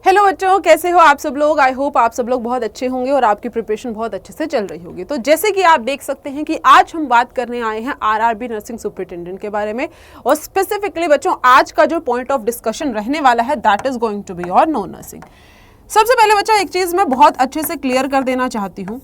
Hello बच्चों, कैसे हो आप सब लोग। आई होप आप सब लोग बहुत अच्छे होंगे और आपकी प्रिपरेशन बहुत अच्छे से चल रही होगी। तो जैसे कि आप देख सकते हैं कि आज हम बात करने आए हैं आरआरबी नर्सिंग सुपरिटेंडेंट के बारे में, और स्पेसिफिकली बच्चों आज का जो पॉइंट ऑफ डिस्कशन रहने वाला है that is going to be your no nursing. सबसे पहले बच्चा एक चीज मैं बहुत अच्छे से क्लियर कर देना चाहती हूँ।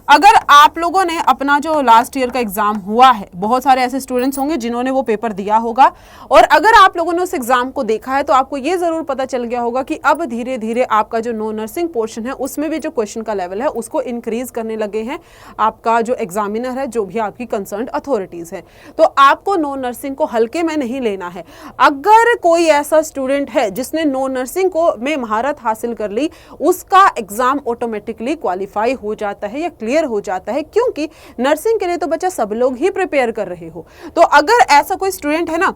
अगर आप लोगों ने अपना जो लास्ट ईयर का एग्जाम हुआ है, बहुत सारे ऐसे स्टूडेंट्स होंगे जिन्होंने वो पेपर दिया होगा, और अगर आप लोगों ने उस एग्जाम को देखा है तो आपको ये जरूर पता चल गया होगा कि अब धीरे धीरे आपका जो नो नर्सिंग पोर्शन है उसमें भी जो क्वेश्चन का लेवल है उसको इंक्रीज करने लगे हैं आपका जो एग्जामिनर है, जो भी आपकी कंसर्न अथॉरिटीज है। तो आपको नो नर्सिंग को हल्के में नहीं लेना है। अगर कोई ऐसा स्टूडेंट है जिसने नो नर्सिंग को में महारत हासिल कर ली, उसका एग्जाम ऑटोमेटिकली क्वालिफाई हो जाता है या क्लियर हो जाता है, क्योंकि नर्सिंग के लिए तो बच्चा सब लोग ही प्रिपेयर कर रहे हो। तो अगर ऐसा कोई स्टूडेंट है ना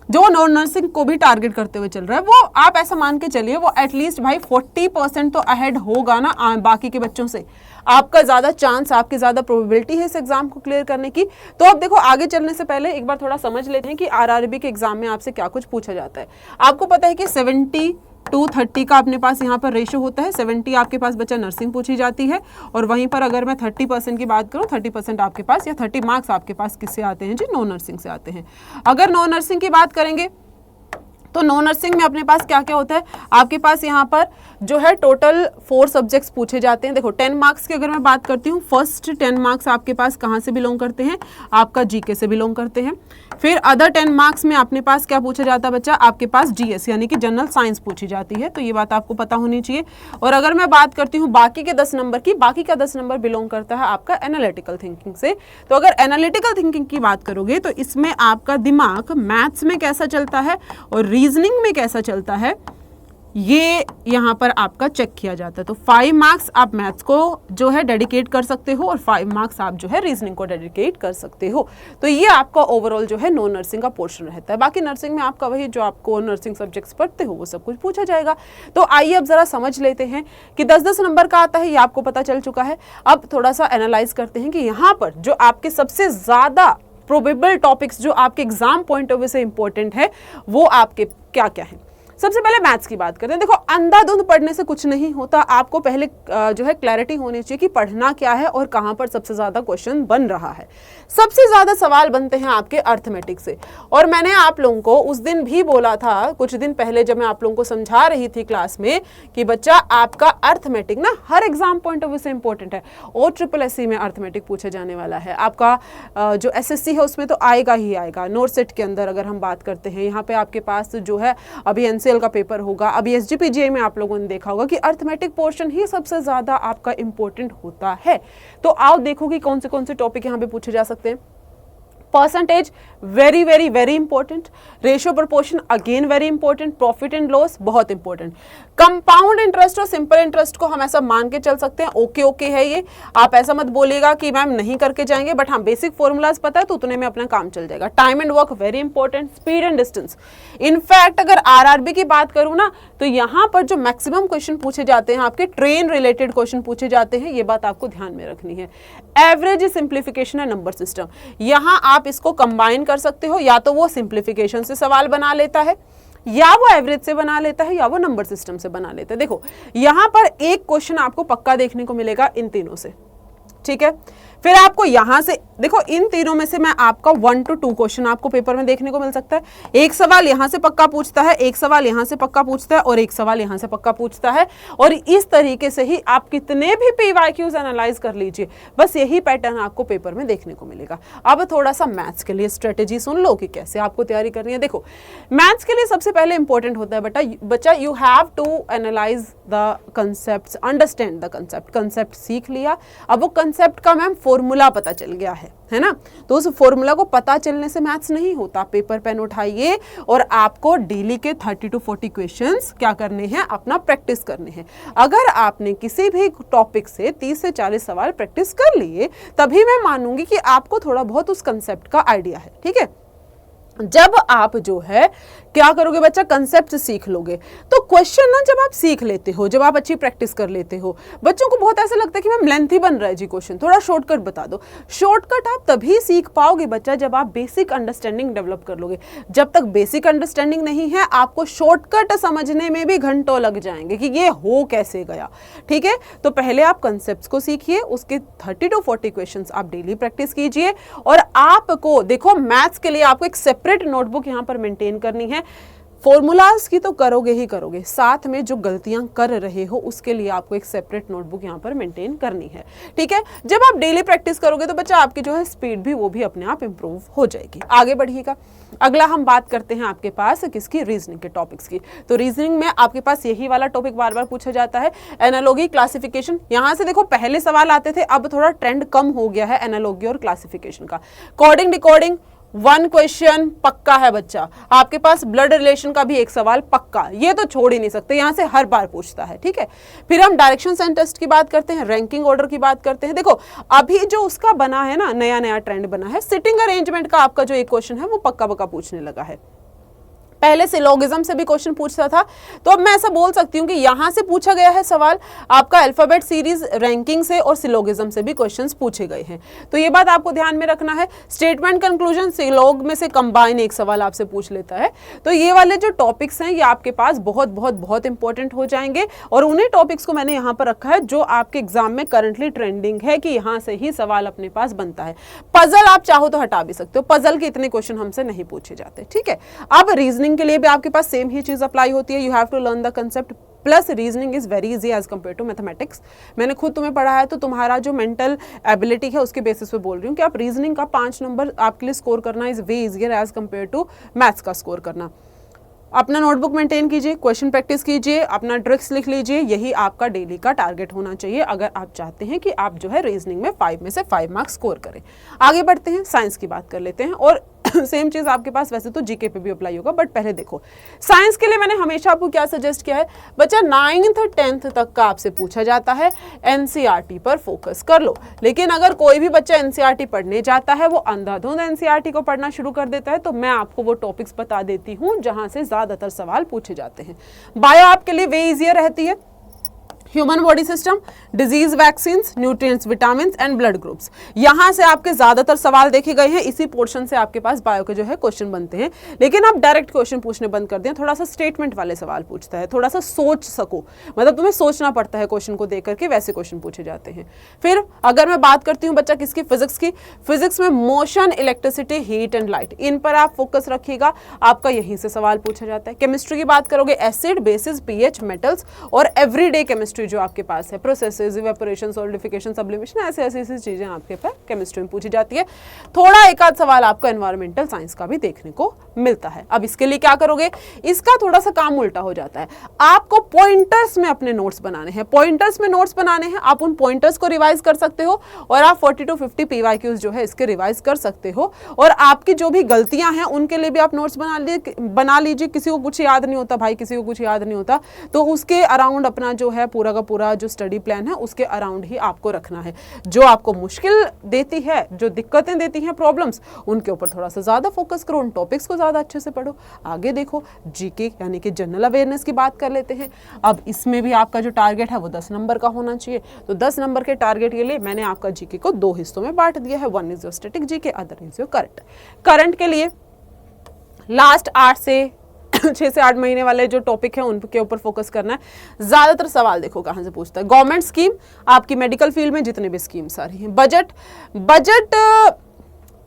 जो नॉन नर्सिंग को भी टारगेट करते हुए चल रहा है, वो आप ऐसा मान के चलिए वो एटलीस्ट भाई 40% तो अहेड होगा ना बाकी के बच्चों से। आपका ज्यादा चांस, आपकी ज्यादा प्रोबेबिलिटी है इस एग्जाम को क्लियर करने की। तो अब देखो, आगे चलने से पहले एक बार थोड़ा समझ लेते हैं कि आरआरबी के एग्जाम में आपसे क्या कुछ पूछा जाता है। आपको पता है कि 70:30 का अपने पास यहाँ पर रेशो होता है। 70 आपके पास बच्चा नर्सिंग पूछी जाती है, और वहीं पर अगर मैं 30% की बात करूँ, 30% आपके पास या 30 मार्क्स आपके पास किससे आते हैं जी, नो नर्सिंग से आते हैं। अगर नो नर्सिंग की बात करेंगे तो नो नर्सिंग में अपने पास क्या क्या होता है, आपके पास यहाँ पर जो है टोटल 4 सब्जेक्ट्स पूछे जाते हैं। देखो 10 मार्क्स की अगर मैं बात करती हूँ, फर्स्ट 10 मार्क्स आपके पास कहाँ से बिलोंग करते हैं, आपका जीके से बिलोंग करते हैं। फिर अदर 10 मार्क्स में अपने पास क्या पूछा जाता है बच्चा, आपके पास जीएस यानी कि जनरल साइंस पूछी जाती है। तो ये बात आपको पता होनी चाहिए। और अगर मैं बात करती हूँ बाकी के 10 नंबर की, बाकी का 10 नंबर बिलोंग करता है आपका एनालिटिकल थिंकिंग से। तो अगर एनालिटिकल थिंकिंग की बात करोगे तो इसमें आपका दिमाग मैथ्स में कैसा चलता है और रीजनिंग में कैसा चलता है, ये यहाँ पर आपका चेक किया जाता है। तो 5 मार्क्स आप मैथ्स को जो है डेडिकेट कर सकते हो, और 5 मार्क्स आप जो है रीजनिंग को डेडिकेट कर सकते हो। तो ये आपका ओवरऑल जो है नो नर्सिंग का पोर्शन रहता है। बाकी नर्सिंग में आपका वही जो आपको नर्सिंग सब्जेक्ट्स पढ़ते हो वो सब कुछ पूछा जाएगा। तो आइए अब जरा समझ लेते हैं कि 10-10 नंबर का आता है, ये आपको पता चल चुका है। अब थोड़ा सा एनालाइज करते हैं कि यहाँ पर जो आपके सबसे ज्यादा प्रोबेबल टॉपिक्स जो आपके एग्जाम पॉइंट ऑफ व्यू से इंपॉर्टेंट है वो आपके क्या क्या है। सबसे पहले मैथ्स की बात करते हैं। देखो, अंधाधुंध पढ़ने से कुछ नहीं होता। आपको पहले जो है क्लैरिटी होनी चाहिए कि पढ़ना क्या है और कहां पर सबसे ज्यादा क्वेश्चन बन रहा है। सबसे ज्यादा सवाल बनते हैं आपके अर्थमेटिक से, और मैंने आप लोगों को उस दिन भी बोला था, कुछ दिन पहले जब मैं आप लोगों को समझा रही थी क्लास में, कि बच्चा आपका अर्थमेटिक ना हर एग्जाम पॉइंट ऑफ व्यू से इंपॉर्टेंट है। और SSSC में अर्थमेटिक पूछा जाने वाला है। आपका जो SSC है उसमें तो आएगा ही आएगा। नोरसेट के अंदर अगर हम बात करते हैं, यहाँ पे आपके पास जो है अभी का पेपर होगा, अभी SGPGA में आप लोगों ने देखा होगा कि अर्थमेटिक पोर्शन ही सबसे ज्यादा आपका इंपॉर्टेंट होता है। तो आओ देखो कि कौन से टॉपिक यहाँ पे पूछे जा सकते हैं। Percentage very very very important, ratio proportion again very important, profit and loss बहुत इंपॉर्टेंट, कंपाउंड इंटरेस्ट और सिंपल इंटरेस्ट को हम ऐसा मान के चल सकते हैं ओके है ये। आप ऐसा मत बोलिएगा कि मैम नहीं करके जाएंगे, बट हाँ बेसिक फॉर्मूलाज पता है तो उतने में अपना काम चल जाएगा। Time and work very important, speed and distance. In fact अगर आरआरबी की बात करूं ना तो यहाँ पर जो मैक्सिमम क्वेश्चन पूछे जाते हैं आपके ट्रेन रिलेटेड क्वेश्चन पूछे जाते हैं, ये बात आपको ध्यान में रखनी है। एवरेज सिंप्लीफिकेशन है नंबर सिस्टम, यहाँ आप इसको कंबाइन कर सकते हो, या तो वो सिंप्लीफिकेशन से सवाल बना लेता है, या वो एवरेज से बना लेता है, या वो नंबर सिस्टम से बना लेता है। देखो यहां पर एक क्वेश्चन आपको पक्का देखने को मिलेगा इन तीनों से, ठीक है। फिर आपको यहां से देखो, इन तीनों में से मैं आपका 1 to 2 क्वेश्चन आपको पेपर में देखने को मिल सकता है। एक सवाल यहां से पक्का पूछता है, एक सवाल यहां से पक्का पूछता है, और एक सवाल यहां से पक्का पूछता है। और इस तरीके से ही आप कितने भी PYQs एनालाइज कर लीजिए, बस यही पैटर्न आपको पेपर में देखने को मिलेगा। अब थोड़ा सा मैथ्स के लिए स्ट्रेटेजी सुन लो कि कैसे आपको तैयारी करनी है। देखो मैथ्स के लिए सबसे पहले इंपॉर्टेंट होता है बच्चा you have to analyse the concept, understand the concept. Concept सीख लिया, अब वो कंसेप्ट का मैम फॉर्मूला पता चल गया है ना। तो उस फॉर्मूला को पता चलने से मैथ्स नहीं होता। पेपर पेन उठाइए और आपको डेली के 30 to 40 क्वेश्चंस क्या करने हैं, अपना प्रैक्टिस करने हैं। अगर आपने किसी भी टॉपिक से 30 से 40 सवाल प्रैक्टिस कर लिए, तभी मैं मानूंगी कि आपको थोड़ा बहुत उस कंसेप्ट का आइडिया है, ठीक है। जब आप जो है क्या करोगे बच्चा, कंसेप्ट सीख लोगे, तो क्वेश्चन ना जब आप सीख लेते हो, जब आप अच्छी प्रैक्टिस कर लेते हो, बच्चों को बहुत ऐसा लगता है कि मैम लेंथी बन रहा है जी क्वेश्चन, थोड़ा शॉर्टकट बता दो। शॉर्टकट आप तभी सीख पाओगे बच्चा जब आप बेसिक अंडरस्टैंडिंग डेवलप कर लोगे। जब तक बेसिक अंडरस्टैंडिंग नहीं है, आपको शॉर्टकट समझने में भी घंटों लग जाएंगे कि ये हो कैसे गया। ठीक है, तो पहले आप कंसेप्ट को सीखिए, उसके 30 to 40 क्वेश्चन आप डेली प्रैक्टिस कीजिए। और आपको देखो, मैथ्स के लिए आपको एक सेपरेट नोटबुक यहां पर मेंटेन करनी है। फॉर्मूलाज की तो करोगे ही करोगे, साथ में जो गलतियां कर रहे हो उसके लिए आपको एक सेपरेट नोटबुक यहां पर मेंटेन करनी है। ठीक है, जब आप डेली प्रैक्टिस करोगे तो बच्चा आपकी जो है स्पीड भी वो भी अपने आप इंप्रूव हो जाएगी। आगे बढ़िएगा, अगला हम बात करते हैं आपके पास किसकी, रीजनिंग के टॉपिक्स की। तो रीजनिंग में आपके पास यही वाला टॉपिक बार बार पूछा जाता है, एनालॉजी क्लासिफिकेशन। यहां से देखो पहले सवाल आते थे, अब थोड़ा ट्रेंड कम हो गया है एनालॉजी और क्लासिफिकेशन का। कोडिंग डिकोडिंग 1 क्वेश्चन पक्का है बच्चा। आपके पास ब्लड रिलेशन का भी एक सवाल पक्का, ये तो छोड़ ही नहीं सकते, यहां से हर बार पूछता है। ठीक है, फिर हम डायरेक्शंस एंड टेस्ट की बात करते हैं, रैंकिंग ऑर्डर की बात करते हैं। देखो अभी जो उसका बना है ना, नया नया ट्रेंड बना है, सिटिंग अरेंजमेंट का आपका जो एक क्वेश्चन है वो पक्का पक्का पूछने लगा है। पहले सिलोगिज्म से भी क्वेश्चन पूछता था, तो अब मैं ऐसा बोल सकती हूँ कि यहां से पूछा गया है सवाल आपका अल्फाबेट सीरीज रैंकिंग से, और सिलोगिज्म से भी क्वेश्चंस पूछे गए हैं। तो ये बात आपको ध्यान में रखना है। स्टेटमेंट कंक्लूजन सिलोग में से कंबाइन एक सवाल आपसे पूछ लेता है। तो ये वाले जो टॉपिक्स हैं ये आपके पास बहुत बहुत बहुत इंपॉर्टेंट हो जाएंगे, और उन्हीं टॉपिक्स को मैंने यहाँ पर रखा है जो आपके एग्जाम में करंटली ट्रेंडिंग है कि यहाँ से ही सवाल अपने पास बनता है। पजल आप चाहो तो हटा भी सकते हो, पजल के इतने क्वेश्चन हमसे नहीं पूछे जाते। ठीक है, अब रीजनिंग के लिए भी आपके पास सेम ही चीज अप्लाई होती है। You have to learn the concept, plus reasoning is very easy as compare to mathematics. मैंने खुद तुम्हें पढ़ा है, तो तुम्हारा जो मेंटल एबिलिटी है उसके बेसिस पे बोल रही हूँ कि आप रीजनिंग का 5 नंबर आपके लिए स्कोर करना is way easier as compare to maths का स्कोर करना। अपना नोटबुक मेंटेन कीजिए, क्वेश्चन प्रैक्टिस कीजिए, अपना ट्रिक्स लिख लीजिए, यही आपका डेली का टारगेट होना चाहिए अगर आप चाहते हैं कि आप जो है रीजनिंग में 5 में से 5 मार्क्स स्कोर करें। आगे बढ़ते हैं, साइंस की बात कर लेते हैं, और सेम चीज आपके पास वैसे तो जीके पे भी अप्लाई होगा, बट पहले देखो साइंस के लिए मैंने हमेशा आपको क्या सजेस्ट किया है बच्चा, 9th 10th तक का आपसे पूछा जाता है, एनसीईआरटी पर फोकस कर लो। लेकिन अगर कोई भी बच्चा एनसीईआरटी पढ़ने जाता है, वो अंधाधुंध एनसीईआरटी को पढ़ना शुरू कर देता है, तो मैं आपको वो टॉपिक्स बता देती हूँ जहां से ज्यादातर सवाल पूछे जाते हैं। बायो आपके लिए वे इजियर रहती है, human body system, disease vaccine, nutrients, vitamin and blood groups, यहां से आपके ज्यादातर सवाल देखे गए हैं। इसी पोर्शन से आपके पास बायो के जो है क्वेश्चन बनते हैं। लेकिन आप डायरेक्ट क्वेश्चन पूछने बंद कर दें, थोड़ा सा स्टेटमेंट वाले सवाल पूछता है, थोड़ा सा सोच सको, मतलब तुम्हें सोचना पड़ता है क्वेश्चन को देख करके, वैसे क्वेश्चन पूछे जाते हैं। फिर अगर मैं बात करती हूँ बच्चा किसकी, फिजिक्स की, फिजिक्स में motion, electricity, heat and light, इन पर आप फोकस रखिएगा, आपका यहीं से सवाल पूछा जाता है। केमिस्ट्री की बात करोगे, एसिड, बेसिस, पीएच, मेटल्स, और एवरीडे केमिस्ट्री जो आपके पास है, प्रोसेसेस, इवेपोरेशन, सॉलिडिफिकेशन, सब्लिमेशन, ऐसे ऐसी चीजें आपके पास केमिस्ट्री में पूछी जाती है। थोड़ा एक आध सवाल आपका एनवायरमेंटल साइंस का भी देखने को मिलता है। अब इसके लिए क्या करोगे, इसका थोड़ा सा काम उल्टा हो जाता है, आपको पॉइंटर्स में अपने नोट्स बनाने हैं। पॉइंटर्स में नोट्स बनाने हैं, आप उन पॉइंटर्स को रिवाइज कर सकते हो, और आप 40 to 50 पीवाईक्यूज जो है इसके रिवाइज कर सकते हो, और आपकी जो भी गलतियां हैं उनके लिए भी आप नोट्स बना लीजिए। किसी को कुछ याद नहीं होता भाई, किसी को कुछ याद नहीं होता, तो उसके अराउंड अपना जो है पूरा का पूरा जो स्टडी प्लान है उसके अराउंड ही आपको रखना है। जो आपको मुश्किल देती है, जो दिक्कतें देती हैं, प्रॉब्लम्स, उनके ऊपर थोड़ा सा ज्यादा फोकस करो, उन टॉपिक्स को ज्यादा अच्छे से पढ़ो। आगे देखो, जीके यानी कि जनरल अवेयरनेस की बात कर लेते हैं। अब इसमें भी आपका जो टारगेट है वो 10 नंबर का होना चाहिए। तो 10 नंबर के टारगेट के लिए मैंने आपका जीके को 2 हिस्सों में बांट दिया है, 1 is your static GK, other is your current. Current के लिए लास्ट 6 से 8 महीने वाले जो टॉपिक है उनके ऊपर फोकस करना है। ज्यादातर सवाल देखो कहां से पूछता है, गवर्नमेंट स्कीम, आपकी मेडिकल फील्ड में जितने भी स्कीम्स आ रही हैं, बजट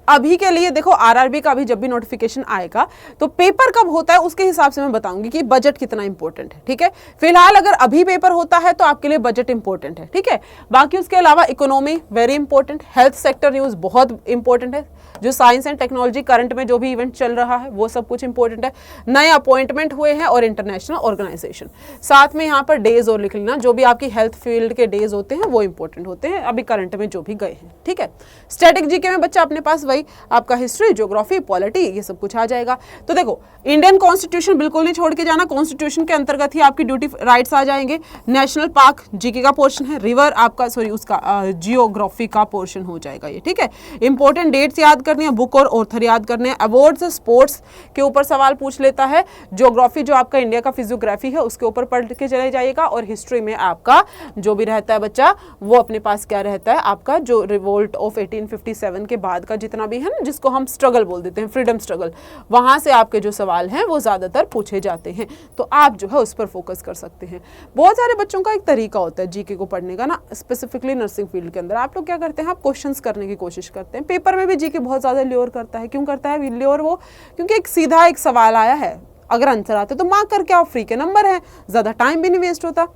अभी के लिए देखो, आरआरबी का अभी जब भी नोटिफिकेशन आएगा तो पेपर कब होता है उसके हिसाब से मैं बताऊंगी कि बजट कितना इंपॉर्टेंट है। ठीक है, फिलहाल अगर अभी पेपर होता है तो आपके लिए बजट इंपॉर्टेंट है। ठीक है, बाकी उसके अलावा economy very important, health sector news बहुत इंपॉर्टेंट है, जो साइंस एंड टेक्नोलॉजी करंट में जो भी इवेंट चल रहा है वो सब कुछ इंपॉर्टेंट है, नए अपॉइंटमेंट हुए हैं और इंटरनेशनल ऑर्गेनाइजेशन। साथ में यहाँ पर डेज और लिख लेना, जो भी आपकी हेल्थ फील्ड के डेज होते हैं वो इंपॉर्टेंट होते हैं अभी करंट में जो भी गए हैं। ठीक है, स्टैटिक जीके में बच्चा अपने पास वही आपका हिस्ट्री, ज्योग्राफी, पॉलिटी, ये सब कुछ आ जाएगा। तो देखो इंडियन कॉन्स्टिट्यूशन बिल्कुल नहीं छोड़ के जाना, कॉन्स्टिट्यूशन के अंतर्गत ही आपकी ड्यूटी राइट्स आ जाएंगे। नेशनल पार्क जीके का पोर्शन है, रिवर आपका उसका जियोग्राफी का पोर्शन हो जाएगा ये, ठीक है। इंपॉर्टेंट डेट्स याद करनी है, बुक और ऑथर याद करने हैं। अवार्ड्स स्पोर्ट्स के ऊपर सवाल पूछ लेता है। ज्योग्राफी जो आपका इंडिया का फिजियोग्राफी है उसके ऊपर पढ़ के चले जाइएगा। और हिस्ट्री में आपका जो भी रहता है बच्चा वो अपने पास क्या रहता है, आपका जो रिवोल्ट ऑफ 1857 के बाद का जितना भी है ना, जिसको हम स्ट्रगल बोल देते हैं, फ्रीडम स्ट्रगल, वहां से आपके जो सवाल हैं वो ज्यादातर पूछे जाते हैं। तो आप जो है उस पर फोकस कर सकते हैं। बहुत सारे बच्चों का एक तरीका होता है जीके को पढ़ने का ना, स्पेसिफिकली नर्सिंग फील्ड के अंदर आप लोग क्या करते हैं, आप क्वेश्चंस करने की कोशिश करते हैं। पेपर में भी जीके बहुत ज्यादा ल्योर करता है। क्यों करता है ल्योर वो? क्योंकि एक सीधा एक सवाल आया है, अगर आंसर आते तो मार्क करके आओ, फ्री के नंबर है, ज्यादा टाइम भी नहीं वेस्ट होता।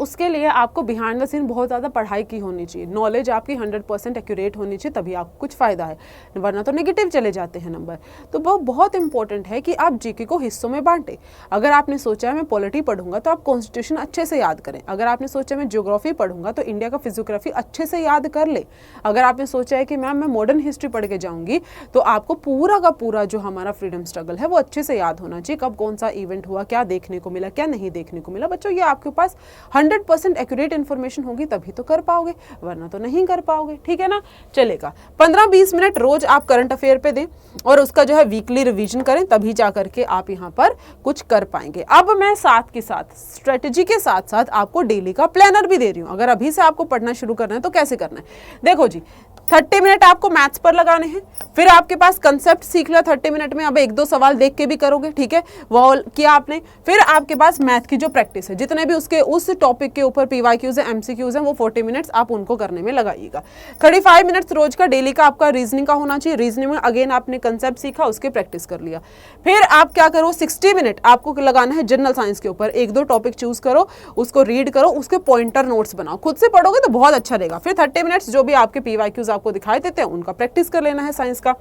उसके लिए आपको बिहाइंड द सीन बहुत ज़्यादा पढ़ाई की होनी चाहिए, नॉलेज आपकी 100% एक्यूरेट होनी चाहिए, तभी आपको कुछ फ़ायदा है, वरना तो नेगेटिव चले जाते हैं नंबर। तो वो बहुत इंपॉर्टेंट है कि आप जीके को हिस्सों में बांटें। अगर आपने सोचा है मैं पॉलिटी पढ़ूंगा तो आप कॉन्स्टिट्यूशन अच्छे से याद करें। अगर आपने सोचा मैं ज्योग्राफी पढ़ूंगा तो इंडिया का फिजियोग्राफी अच्छे से याद कर ले। अगर आपने सोचा है कि मैम मैं मॉडर्न हिस्ट्री पढ़ के जाऊंगी तो आपको पूरा का पूरा जो हमारा फ्रीडम स्ट्रगल है वो अच्छे से याद होना चाहिए, कब कौन सा इवेंट हुआ, क्या देखने को मिला, क्या नहीं देखने को मिला। बच्चों ये आपके पास 100% एक्यूरेट इन्फॉर्मेशन होगी तभी तो कर पाओगे, वरना तो नहीं कर पाओगे, ठीक है ना। चलेगा 15-20 मिनट रोज आप करंट अफेयर पे दें और उसका जो है वीकली रिवीजन करें, तभी जा करके आप यहाँ पर कुछ कर पाएंगे। अब मैं साथ के साथ स्ट्रेटेजी के साथ साथ आपको डेली का प्लानर भी दे रही हूँ। अगर अभी से आपको पढ़ना शुरू करना है तो कैसे करना है, देखो जी 30 मिनट आपको मैथ्स पर लगाने हैं, फिर आपके पास कंसेप्ट सीख लिया 30 मिनट में, अब 1-2 सवाल देख के भी करोगे, ठीक है, वो किया आपने। फिर आपके पास मैथ की जो प्रैक्टिस है, जितने भी उसके उस टॉपिक के ऊपर पीवाईक्यूज है, एमसीक्यूज हैं, वो 40 मिनट्स आप उनको करने में लगाइएगा। 35 मिनट्स रोज का डेली का आपका रीजनिंग का होना चाहिए। रीजनिंग में अगेन आपने कंसेप्ट सीखा, उसके प्रैक्टिस कर लिया। फिर आप क्या करो, 60 मिनट आपको लगाना है जनरल साइंस के ऊपर। 1-2 टॉपिक चूज करो, उसको रीड करो, उसके पॉइंटर नोट्स बनाओ, खुद से पढ़ोगे तो बहुत अच्छा रहेगा। फिर 30 मिनट्स जो भी आपके पीवाईक्यूज आपको दिखाई देते हैं उनका प्रैक्टिस कर लेना है साइंस का।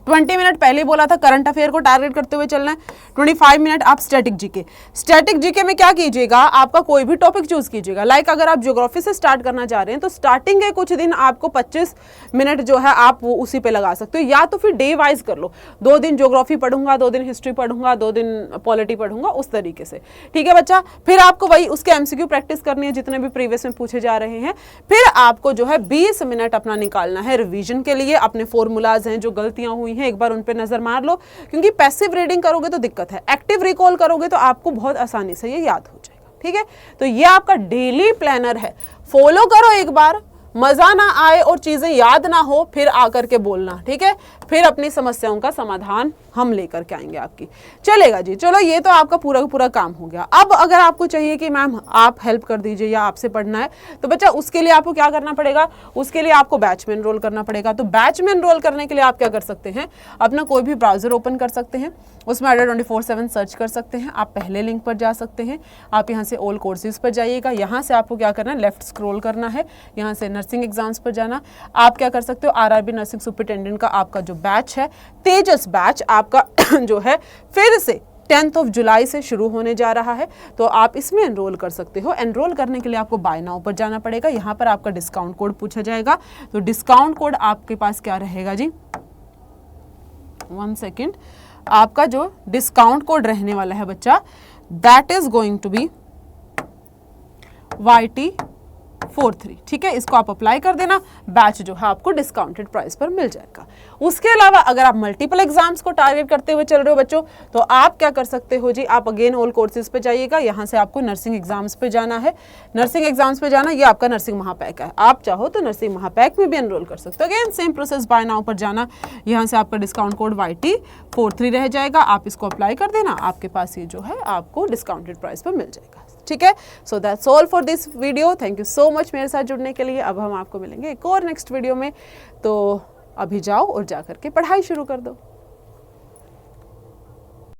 20 मिनट पहले बोला था करंट अफेयर को टारगेट करते हुए चलना है। 25 मिनट आप स्टैटिक जीके। स्टैटिक जीके में क्या कीजिएगा, आपका कोई भी टॉपिक चूज कीजिएगा। लाइक अगर आप ज्योग्राफी से स्टार्ट करना चाह रहे हैं तो स्टार्टिंग के कुछ दिन आपको 25 मिनट जो है आप वो उसी पे लगा सकते हो, या तो फिर डे वाइज कर लो, 2 दिन ज्योग्राफी पढ़ूंगा, 2 दिन हिस्ट्री पढ़ूंगा, 2 दिन पॉलिटी पढ़ूंगा, उस तरीके से, ठीक है बच्चा। फिर आपको वही उसके एमसीक्यू प्रैक्टिस करनी है जितने भी प्रीवियस में पूछे जा रहे हैं। फिर आपको जो है 20 मिनट अपना निकालना है रिवीजन के लिए। अपने फॉर्मूलाज हैं, जो गलतियां हुई हैं, एक बार उन पे नजर मार लो, क्योंकि पैसिव रीडिंग करोगे तो दिक्कत है, एक्टिव रिकॉल करोगे तो आपको बहुत आसानी से ये याद हो जाएगा, ठीक है। तो ये आपका डेली प्लानर है, फॉलो करो एक बार, मजा ना आए और चीजें याद ना हो फिर आकर के बोलना, ठीक है। फिर अपनी समस्याओं का समाधान हम लेकर के आएंगे आपकी, चलेगा जी। चलो ये तो आपका पूरा का पूरा काम हो गया। अब अगर आपको चाहिए कि मैम आप हेल्प कर दीजिए या आपसे पढ़ना है, तो बच्चा उसके लिए आपको क्या करना पड़ेगा, उसके लिए आपको बैच में एनरोल करना पड़ेगा। तो बैच में एनरोल करने के लिए आप क्या कर सकते हैं, अपना कोई भी ब्राउजर ओपन कर सकते हैं, उसमें अड्डा 24/7 सर्च कर सकते हैं। आप पहले लिंक पर जा सकते हैं, आप यहाँ से ऑल कोर्सेज पर जाइएगा। यहाँ से आपको क्या करना है, लेफ्ट स्क्रॉल करना है, यहाँ से नर्सिंग एग्जाम्स पर जाना। आप क्या कर सकते हो, आरआरबी नर्सिंग सुपरिटेंडेंट का आपका जो बैच है, तेजस बैच आपका जो है फिर से 10 जुलाई से शुरू होने जा रहा है, तो आप इसमें एनरोल कर सकते हो। एनरोल करने के लिए आपको बाय नाउ पर जाना पड़ेगा। यहाँ पर आपका डिस्काउंट कोड पूछा जाएगा, तो डिस्काउंट कोड आपके पास क्या रहेगा जी, 1 सेकेंड, आपका जो डिस्काउंट कोड रहने वाला है बच्चा, that is going to be YT43, ठीक है। इसको आप अप्लाई कर देना, बैच जो है आपको डिस्काउंटेड प्राइस पर मिल जाएगा। उसके अलावा अगर आप मल्टीपल एग्जाम्स को टारगेट करते हुए चल रहे हो बच्चों, तो आप क्या कर सकते हो जी, आप अगेन ऑल कोर्सेज पे जाइएगा। यहाँ से आपको नर्सिंग एग्जाम्स पे जाना है, नर्सिंग एग्जाम्स पे जाना, ये आपका नर्सिंग महापैक है। आप चाहो तो नर्सिंग महापैक में भी एनरोल कर सकते हो। Again same process, buy now पर जाना, यहाँ से आपका डिस्काउंट कोड YT43 रह जाएगा, आप इसको अप्लाई कर देना, आपके पास ये जो है आपको डिस्काउंटेड प्राइस पर मिल जाएगा, ठीक है। So that's all for this video. Thank you so much मेरे साथ जुड़ने के लिए। अब हम आपको मिलेंगे एक और नेक्स्ट वीडियो में, तो अभी जाओ और जा करके पढ़ाई शुरू कर दो।